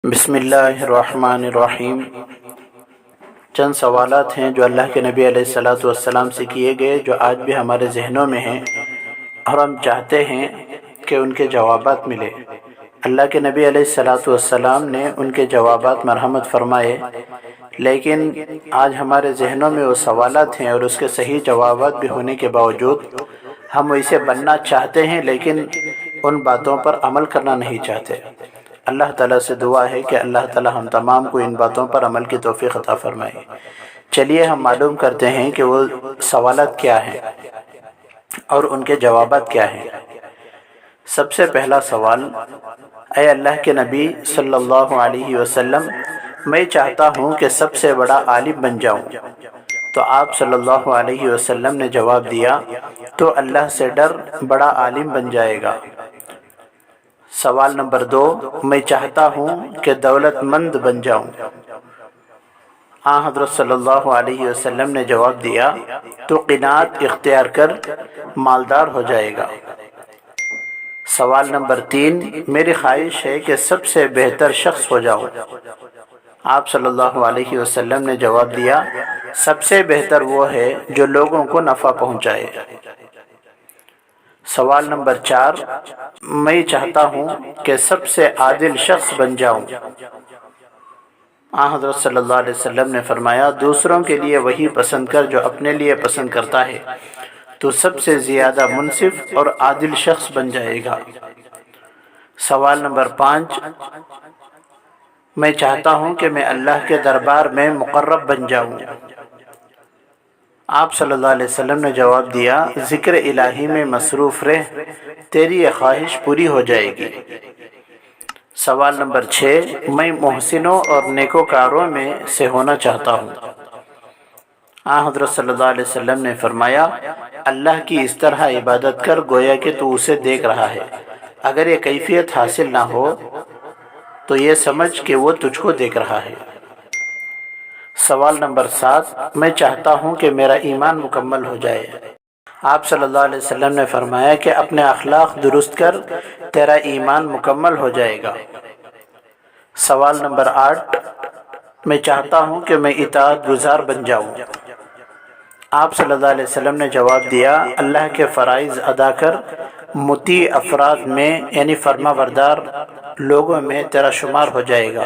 بسم اللہ الرحمن الرحیم۔ چند سوالات ہیں جو اللہ کے نبی علیہ الصلاۃ والسلام سے کیے گئے، جو آج بھی ہمارے ذہنوں میں ہیں اور ہم چاہتے ہیں کہ ان کے جوابات ملے۔ اللہ کے نبی علیہ الصلاۃ والسلام نے ان کے جوابات مرحمت فرمائے، لیکن آج ہمارے ذہنوں میں وہ سوالات ہیں اور اس کے صحیح جوابات بھی ہونے کے باوجود ہم ویسے بننا چاہتے ہیں، لیکن ان باتوں پر عمل کرنا نہیں چاہتے۔ اللہ تعالیٰ سے دعا ہے کہ اللہ تعالیٰ ہم تمام کو ان باتوں پر عمل کی توفیق عطا فرمائے۔ چلیے ہم معلوم کرتے ہیں کہ وہ سوالات کیا ہیں اور ان کے جوابات کیا ہیں۔ سب سے پہلا سوال، اے اللہ کے نبی صلی اللہ علیہ وسلم، میں چاہتا ہوں کہ سب سے بڑا عالم بن جاؤں۔ تو آپ صلی اللہ علیہ وسلم نے جواب دیا، تو اللہ سے ڈر، بڑا عالم بن جائے گا۔ سوال نمبر 2، میں چاہتا ہوں کہ دولت مند بن جاؤں۔ حضرت صلی اللہ علیہ وسلم نے جواب دیا، تو قناعت اختیار کر مالدار ہو جائے گا۔ سوال نمبر 3، میری خواہش ہے کہ سب سے بہتر شخص ہو جاؤں۔ آپ صلی اللہ علیہ وسلم نے جواب دیا، سب سے بہتر وہ ہے جو لوگوں کو نفع پہنچائے۔ سوال نمبر 4، میں چاہتا ہوں کہ سب سے عادل شخص بن جاؤں۔ حضرت صلی اللہ علیہ وسلم نے فرمایا، دوسروں کے لیے وہی پسند کر جو اپنے لیے پسند کرتا ہے، تو سب سے زیادہ منصف اور عادل شخص بن جائے گا۔ سوال نمبر 5، میں چاہتا ہوں کہ میں اللہ کے دربار میں مقرب بن جاؤں۔ آپ صلی اللہ علیہ وسلم نے جواب دیا، ذکر الہی میں مصروف رہ، تیری یہ خواہش پوری ہو جائے گی۔ سوال نمبر 6، میں محسنوں اور نیکوکاروں میں سے ہونا چاہتا ہوں۔ حضرت صلی اللہ علیہ وسلم نے فرمایا، اللہ کی اس طرح عبادت کر گویا کہ تو اسے دیکھ رہا ہے۔ اگر یہ کیفیت حاصل نہ ہو تو یہ سمجھ کہ وہ تجھ کو دیکھ رہا ہے۔ سوال نمبر 7، میں چاہتا ہوں کہ میرا ایمان مکمل ہو جائے۔ آپ صلی اللہ علیہ وسلم نے فرمایا کہ اپنے اخلاق درست کر، تیرا ایمان مکمل ہو جائے گا۔ سوال نمبر 8، میں چاہتا ہوں کہ میں اطاعت گزار بن جاؤں۔ آپ صلی اللہ علیہ وسلم نے جواب دیا، اللہ کے فرائض ادا کر، مطیع افراد میں یعنی فرما بردار لوگوں میں تیرا شمار ہو جائے گا۔